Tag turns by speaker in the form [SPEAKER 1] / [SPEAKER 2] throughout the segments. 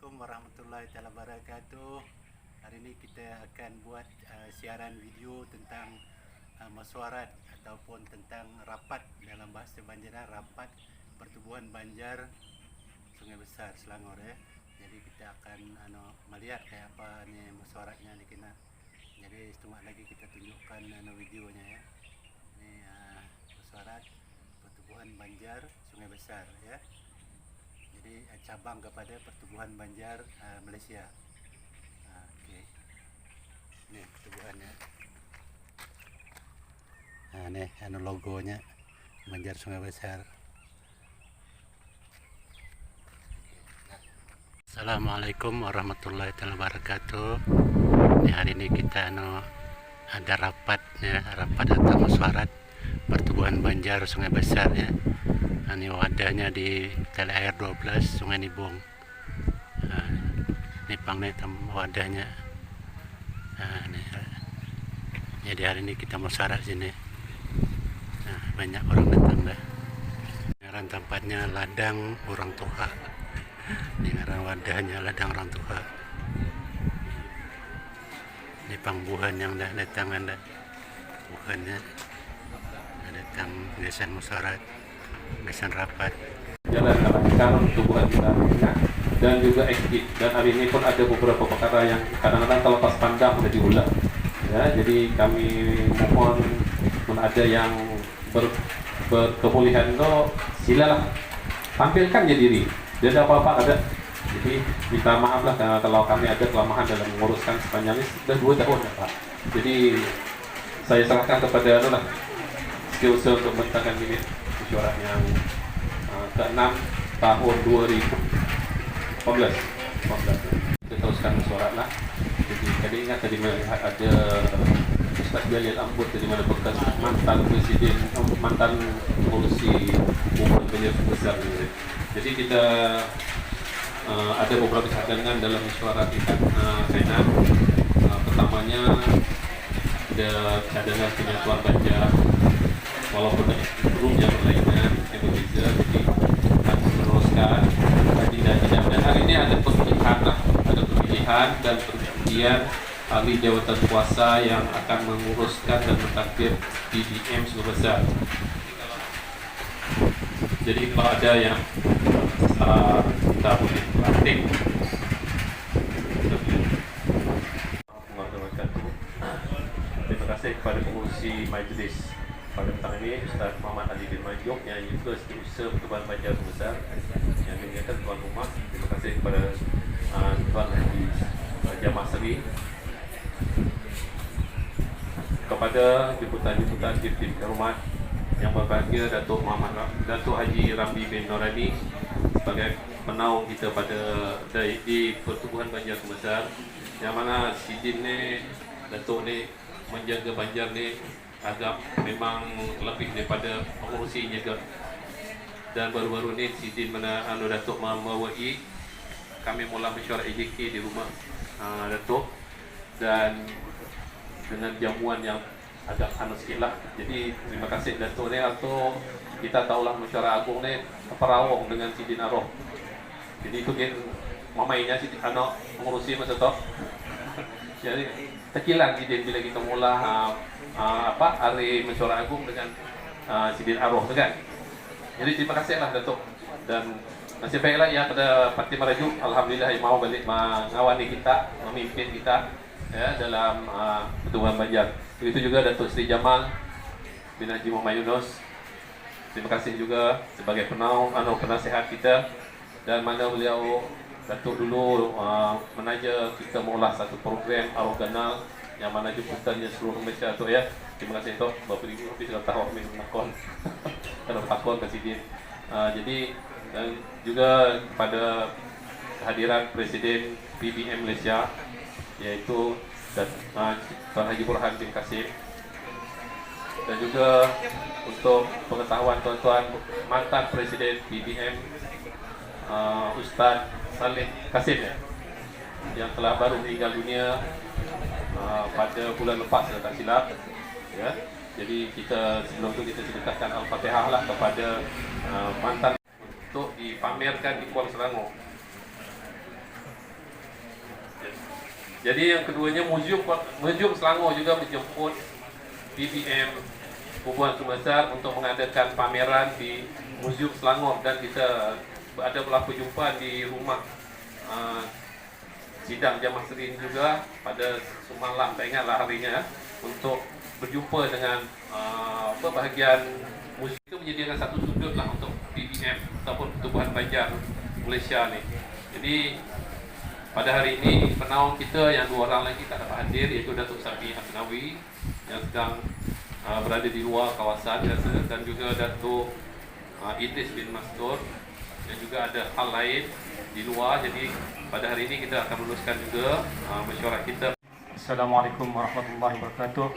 [SPEAKER 1] Assalamualaikum warahmatullahi wabarakatuh. Hari ini kita akan buat siaran video tentang mesyuarat ataupun tentang rapat dalam bahasa Banjaran, rapat pertubuhan banjar Sungai Besar Selangor ya. Jadi kita akan melihat kayak apa ni mesyuaratnya ni kena. Jadi setengah lagi kita tunjukkan videonya ya. Ini mesyuarat pertubuhan banjar Sungai Besar ya. Jadi cabang kepada Pertubuhan Banjar Malaysia. Okey. Ni pertubuhannya. Ni logonya Banjar Sungai Besar. Assalamualaikum warahmatullahi wabarakatuh. Hari ini kita ada rapat ya, rapat atau mesyuarat Pertubuhan Banjar Sungai Besar ya. Ini wadahnya di Tali Air 12 Sungai Nibong. Ini pangnetam wadahnya. Jadi hari ini kita mesyuarat sini. Banyak orang datang dah. Ngaran tempatnya ladang orang tua. Ini ngaran wadahnya ladang orang tua. Ini pangbuhan yang dah datang anda. Bukannya datang biasa mesyuarat. Mesan rapat
[SPEAKER 2] jalan sekarang tubuhan kita dan juga ekip, dan hari ini pun ada beberapa perkara yang kadang-kadang terlepas pandang sudah diulang ya. Jadi kami mohon pun ada yang berkebolehan itu silalah tampilkan je diri, dia ada apa-apa ada. Jadi minta maaf lah kalau kami ada kelemahan dalam menguruskan sepanjang ini sudah 2 tahun ya Pak. Jadi saya serahkan kepada skill untuk membentangkan ini mesyuarat yang ke-6 tahun 2018. Kita teruskan mesyuarat lah. Jadi tadi ingat tadi melihat ada Ustaz Jalil Ambut tadi mana bekas mantan presiden, mantan pengurusi Pertubuhan Banjar Besar ini. Jadi kita ada beberapa cadangan dalam mesyuarat ikan China. Pertamanya ada cadangan penyatuan Banjar, walaupun belum yang berlainan yang berbeza, jadi akan meneruskan dan hari ini ada pemilihan dan pergantian ahli jawatan kuasa yang akan menguruskan dan mentakdir PBM Sungai Besar. Jadi kalau ada yang kita boleh praktik. Terima kasih kepada pengurusi majlis pada petang ini, Ustaz Muhammad Ali bin Majok yang juga Setiausaha Pertubuhan Banjar Sungai Besar yang diingatkan tuan rumah. Terima kasih kepada Tuan Haji Jamal Seri, kepada jemputan-jemputan tim-tim hormat yang berbahagia, Datuk Haji Ramli bin Norani sebagai penaung kita pada di Pertubuhan Banjar Sungai Besar, yang mana Sidin ni, Datuk ni menjaga Banjar ni agak memang lebih daripada pengurusi jaga. Dan baru-baru ni Sidin Datuk membawahi kami mula mesyuarat AJK di rumah Datuk, dan dengan jamuan yang agak panas sikit lah. Jadi terima kasih Datuk ni, atau kita tahulah mesyuarat agung ni perawong dengan Sidin Aroh. Jadi itu kan mamainya Sidin anak pengurusi masa tu. Jadi tekilan Sidin bila kita mula hari mesyuarat agung dengan Sidin Aroh tu kan. Jadi terima kasihlah Datuk, dan nasib baiklah ya pada Parti Merajuk, alhamdulillah yang mau balik mengawani kita, memimpin kita ya dalam Pertubuhan Banjar. Begitu juga Datuk Seri Jamal bin Haji Muhammad Yunus. Terima kasih juga sebagai penaung penasihat kita, dan mana beliau Datuk dulu menaja kita mengolah satu program Aroganal yang mana jemputannya seluruh Malaysia tu ya. Terima kasih tu berberibu lebih dalam tahun min nakon dalam pakon Presiden. Jadi dan juga kepada kehadiran Presiden PBM Malaysia iaitu Tuan Haji Burhan bin Kasim, dan juga untuk pengetahuan tuan-tuan mantan Presiden PBM Ustaz Saleh Kasim ya, yang telah baru meninggal dunia pada bulan lepas kalau tak silap ya. Jadi kita sebelum itu kita sedekahkan Al-Fatihah lah kepada mantan untuk dipamerkan di Kuala Selangor. Jadi yang keduanya Museum Selangor juga menjemput PBM Bubuhan Sungai Besar untuk mengadakan pameran di Museum Selangor, dan kita ada berlaku jumpa di rumah sidang Jamaah Serin juga pada semalam, tak ingatlah harinya, untuk berjumpa dengan bahagian museum itu menyediakan satu sudut lah untuk PBM ataupun Pertubuhan Banjar Malaysia ni. Jadi pada hari ini penaung kita yang 2 orang lagi tak dapat hadir, iaitu Datuk Sabi Hasnawi yang sedang berada di luar kawasan biasa, dan juga Datuk Idris bin Mastur, dan juga ada hal lain di luar. Jadi pada hari ini kita akan meneruskan juga mesyuarat kita.
[SPEAKER 3] Assalamualaikum warahmatullahi wabarakatuh.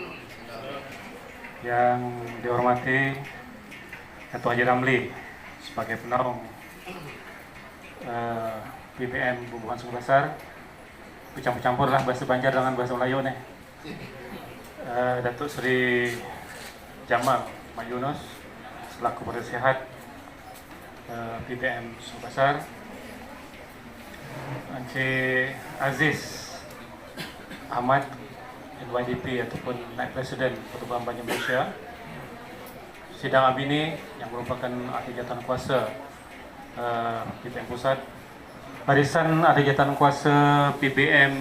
[SPEAKER 3] Yang dihormati Datuk Haji Ramli sebagai penaung PBM Bubuhan Sungai Besar, bercampur-campur lah bahasa Banjar dengan bahasa Melayu nih. Datuk Seri Jamal Mak Yunus selaku Penasihat PBM Sungai Besar, Encik Aziz Ahmad NYDP ataupun Naib Presiden Pertubuhan Banjar Malaysia, Sidang Abini yang merupakan ahli jawatan kuasa PBM Pusat, Barisan Ahli Jawatan Kuasa PBM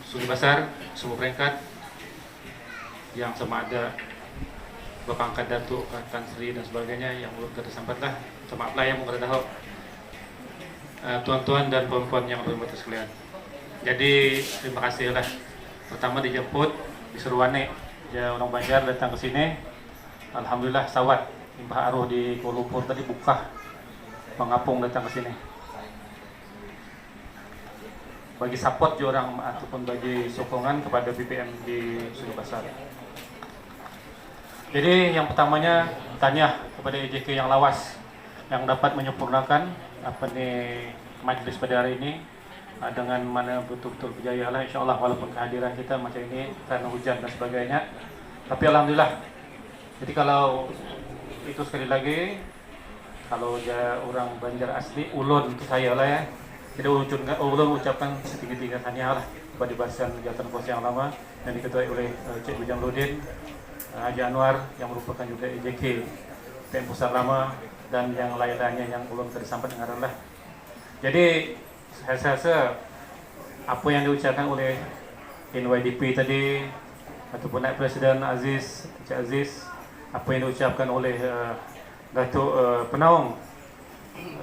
[SPEAKER 3] Sungai Besar, semua peringkat yang sama ada berpangkat Datuk, Tan Sri dan sebagainya yang belum tersambat lah. Maaf lah yang mungkin tahu. Tuan-tuan dan puan-puan yang berhormat sekalian. Jadi terima kasih lah. Pertama dijemput di Seruane, ya orang Banjar datang ke sini. Alhamdulillah sawat. Limpah Arwah di Kuala Lumpur tadi buka pengapung datang ke sini. Bagi support je orang ataupun bagi sokongan kepada PBM di Sungai Besar. Jadi yang pertamanya tanya kepada EJK yang lawas yang dapat menyempurnakan apa ni majlis pada hari ini dengan mana betul-betul berjaya lah, insyaAllah, walaupun kehadiran kita macam ini kerana hujan dan sebagainya, tapi alhamdulillah. Jadi kalau itu sekali lagi, kalau dia orang Banjar asli, ulun itu saya lah ya. Jadi ulun ucapkan setinggi-tinggi tahniah lah kepada Barisan Jawatan Kuasa yang lama yang diketuai oleh Cik Bujangluddin, Haji Anwar yang merupakan juga EJK PM Pusat lama, dan yang lain-lainnya yang ulun tadi sampai dengar lah. Jadi saya rasa apa yang diucapkan oleh NYDP tadi ataupun Naib Presiden Aziz, Cik Aziz, apa yang diucapkan oleh Datuk Penaung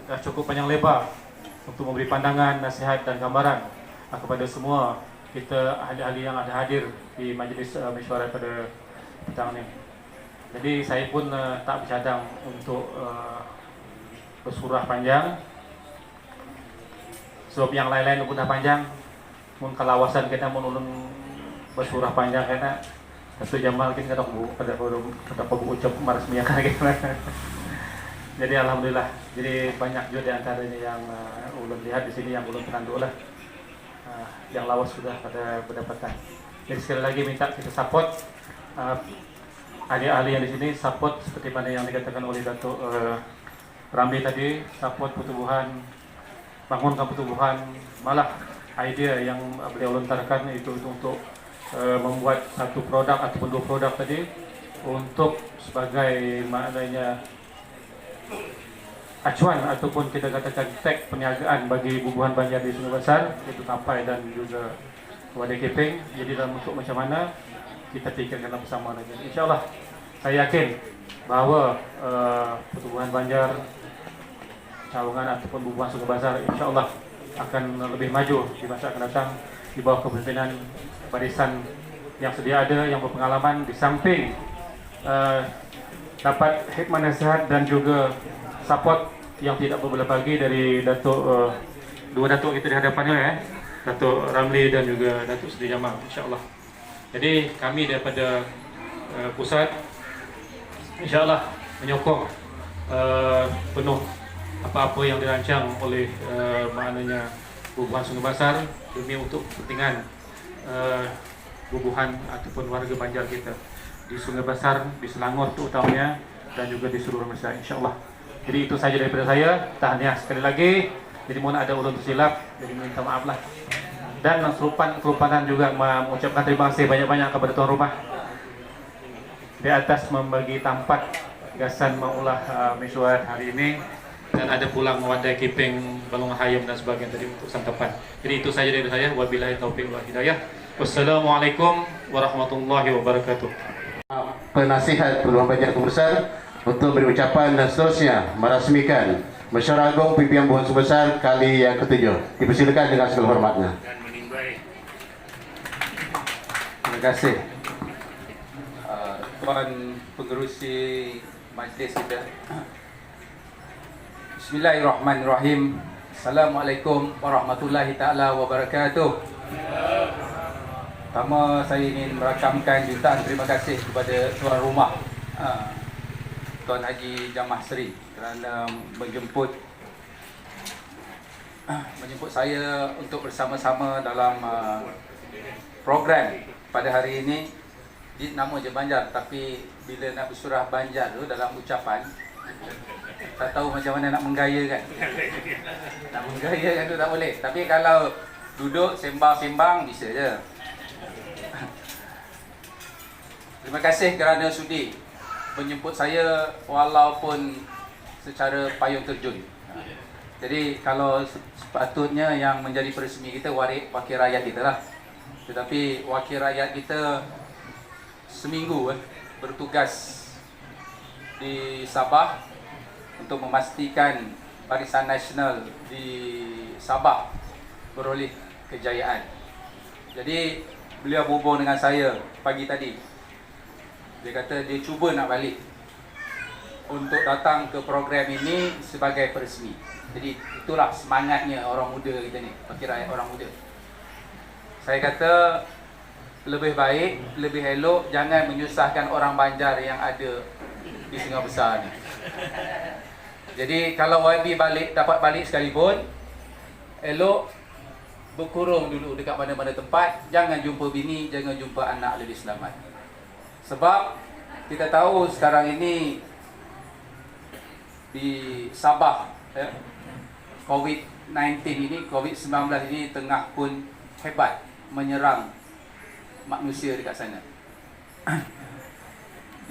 [SPEAKER 3] dah cukup panjang lebar untuk memberi pandangan, nasihat dan gambaran kepada semua kita ahli-ahli yang ada hadir di majlis mesyuarat pada petang ini. Jadi saya pun tak bercadang untuk bersurah panjang, sebab yang lain-lain pun dah panjang. Mun kalawasan kita mun ulun bersurah panjang kena Datuk Jamal kita kada ucap maresmian gitu. Jadi alhamdulillah. Jadi banyak juga di antaranya yang ulun lihat di sini yang ulun penanduk lah. Yang lawas sudah pada pendapatan. Jadi sekali lagi minta kita support ahli-ahli yang di sini, support seperti mana yang dikatakan oleh Datuk Ramli tadi, support pertubuhan, bangunkan pertubuhan, malah idea yang beliau lontarkan itu untuk membuat satu produk ataupun 2 produk tadi untuk sebagai maknanya acuan ataupun kita katakan tag perniagaan bagi Bubuhan Banjar di Sungai Besar, itu Tapai dan juga Wadai Keping. Jadi dalam bentuk macam mana kita fikirkan bersama lagi. InsyaAllah saya yakin bahawa Pertubuhan Banjar, cawangan ataupun Bubuhan Sungai Besar insyaAllah akan lebih maju di masa akan datang di bawah kepemimpinan barisan yang sedia ada, yang berpengalaman, di samping dapat hikmah nasihat dan juga support yang tidak berbelah bagi dari Datuk, 2 Datuk kita di hadapannya ya, Datuk Ramli dan juga Datuk Seri Jamal, insyaAllah. Jadi kami daripada pusat insyaAllah menyokong penuh apa-apa yang dirancang oleh maknanya Bubuhan Sungai Besar demi untuk kepentingan Bubuhan ataupun warga Banjar kita di Sungai Besar, di Selangor terutamanya, dan juga di seluruh Malaysia insyaAllah. Jadi itu saja daripada saya, tahniah sekali lagi. Jadi mohon ada ulun tersilap, jadi minta maaf lah. dan kelupanan juga mengucapkan terima kasih banyak-banyak kepada tuan rumah di atas membagi tempat gasan mengulah mesyuarat hari ini, dan ada pula mewadai kiping balung hayam dan sebagainya tadi untuk santapan. Jadi itu saja dari saya. Wabillahi taufiq wal hidayah. Wassalamualaikum warahmatullahi wabarakatuh.
[SPEAKER 4] Penasihat Perluan Banjar Besar untuk beri ucapan dan seterusnya merasmikan Mesyuarat Agung Pimpinan Buhan Sebesar kali yang ke-7. Dipersilakan dengan segala hormatnya.
[SPEAKER 2] Dan menimbai.
[SPEAKER 5] Terima kasih Tuan Pengerusi Majlis kita. Bismillahirrahmanirrahim. Assalamualaikum warahmatullahi taala wabarakatuh. Pertama saya ingin merakamkan jutaan terima kasih kepada tuan rumah Tuan Haji Jamah Seri kerana menjemput saya untuk bersama-sama dalam program pada hari ini. Di nama je Banjar, tapi bila nak bersurah Banjar tu dalam ucapan tak tahu macam mana nak menggayakan. Nak menggayakan tu tak boleh. Tapi kalau duduk sembang-sembang bisa je. Terima kasih kerana sudi menjemput saya walaupun secara payung terjun. Jadi kalau sepatutnya yang menjadi peresmi kita wakil rakyat kita lah. Tetapi wakil rakyat kita seminggu bertugas di Sabah untuk memastikan Barisan Nasional di Sabah beroleh kejayaan. Jadi beliau berhubung dengan saya pagi tadi. Dia kata dia cuba nak balik untuk datang ke program ini sebagai peresmi. Jadi itulah semangatnya orang muda kita ni, wakil rakyat orang muda. Saya kata lebih baik, lebih elok jangan menyusahkan orang Banjar yang ada di Sungai Besar ni. Jadi kalau YB dapat balik sekalipun, elok berkurung dulu dekat mana-mana tempat. Jangan jumpa bini, jangan jumpa anak lebih selamat. Sebab kita tahu sekarang ini di Sabah COVID-19 ini, COVID-19 ini tengah pun hebat menyerang manusia dekat sana.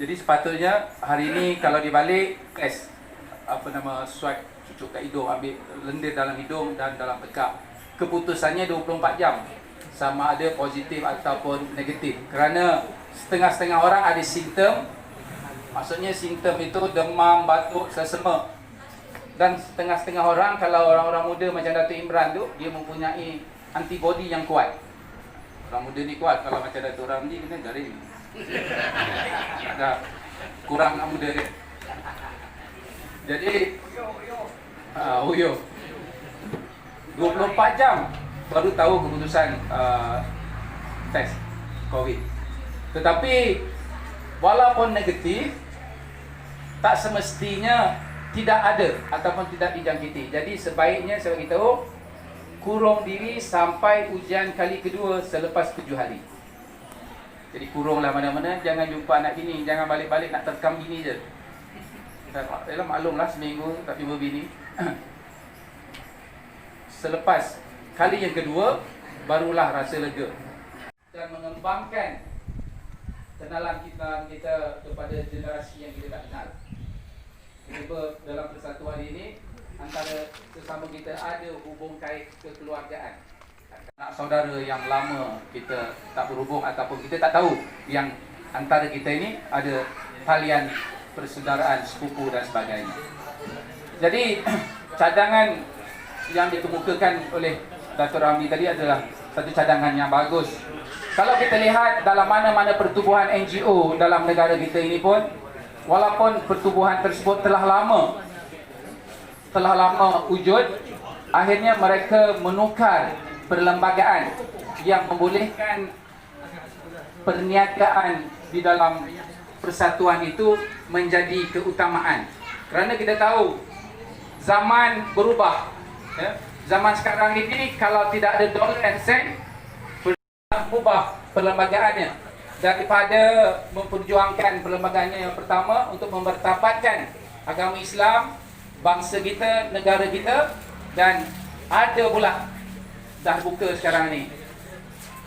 [SPEAKER 5] Jadi sepatutnya hari ini kalau dibalik tes swab cucuk kat hidung, ambil lendir dalam hidung dan dalam tekak. Keputusannya 24 jam sama ada positif ataupun negatif. Kerana setengah-setengah orang ada simptom. Maksudnya simptom itu demam, batuk, sesama. Dan setengah-setengah orang, kalau orang-orang muda macam Datuk Imran tu, dia mempunyai antibody yang kuat. Orang muda ni kuat, kalau macam Datuk Ramli kena garing. Ada kurang nak muda dia. Jadi Uyo 24 jam baru tahu keputusan test COVID. Tetapi walaupun negatif, tak semestinya tidak ada ataupun tidak dijangkiti. Jadi sebaiknya saya beritahu, kurung diri sampai ujian kali kedua selepas 7 hari. Jadi kurunglah mana-mana, jangan jumpa anak bini, jangan balik-balik nak terkam bini je. Kita maklumlah seminggu tak jumpa bini. Selepas kali yang kedua, barulah rasa lega. Dan mengembangkan kenalan kita kepada generasi yang kita tak kenal. Tiba dalam persatuan ini, antara sesama kita ada hubung kait kekeluargaan. Anak saudara yang lama kita tak berhubung ataupun kita tak tahu yang antara kita ini ada talian persaudaraan, sepupu dan sebagainya. Jadi cadangan yang dikemukakan oleh Datuk Ramli tadi adalah satu cadangan yang bagus. Kalau kita lihat dalam mana-mana pertubuhan NGO dalam negara kita ini pun, walaupun pertubuhan tersebut telah lama wujud, akhirnya mereka menukar perlembagaan yang membolehkan perniagaan di dalam persatuan itu menjadi keutamaan. Kerana kita tahu zaman berubah. Zaman sekarang ini kalau tidak ada dollar and cent, berubah perlembagaannya. Daripada memperjuangkan perlembagaannya yang pertama untuk memertabatkan agama Islam, bangsa kita, negara kita, dan ada pula dah buka sekarang ni,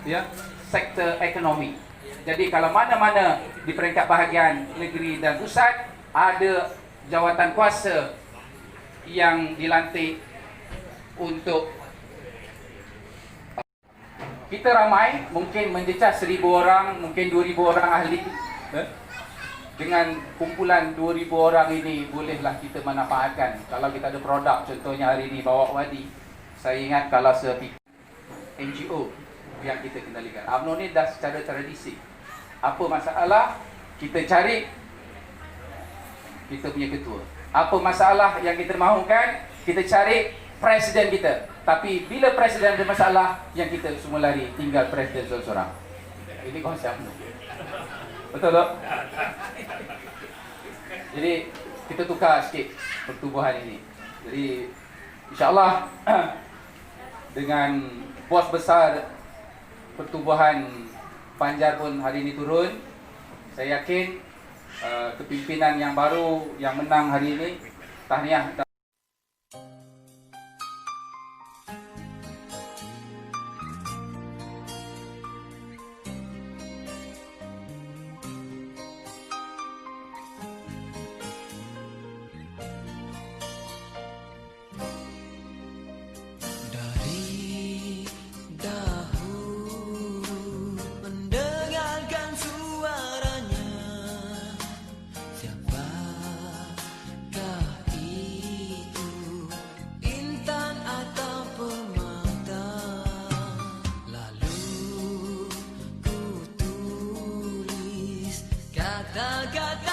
[SPEAKER 5] ya, sektor ekonomi. Jadi kalau mana-mana di peringkat bahagian negeri dan pusat ada jawatan kuasa yang dilantik untuk, kita ramai, mungkin mencecah 1,000 orang, mungkin 2,000 orang ahli. Dengan kumpulan 2,000 orang ini bolehlah kita manfaatkan. Kalau kita ada produk, contohnya hari ini bawa wadi, saya ingat kalau NGO yang kita kendalikan. UMNO ni dah secara tradisi. Apa masalah, kita cari kita punya ketua. Apa masalah yang kita mahukan, kita cari presiden kita. Tapi bila presiden ada masalah, yang kita semua lari, tinggal presiden seorang-seorang. Ini konsep UMNO. Betul tak? Jadi kita tukar sikit pertubuhan ini. Jadi insyaAllah dengan bos besar pertubuhan Panjar pun hari ini turun, saya yakin kepimpinan yang baru yang menang hari ini, tahniah.
[SPEAKER 6] Kata-kata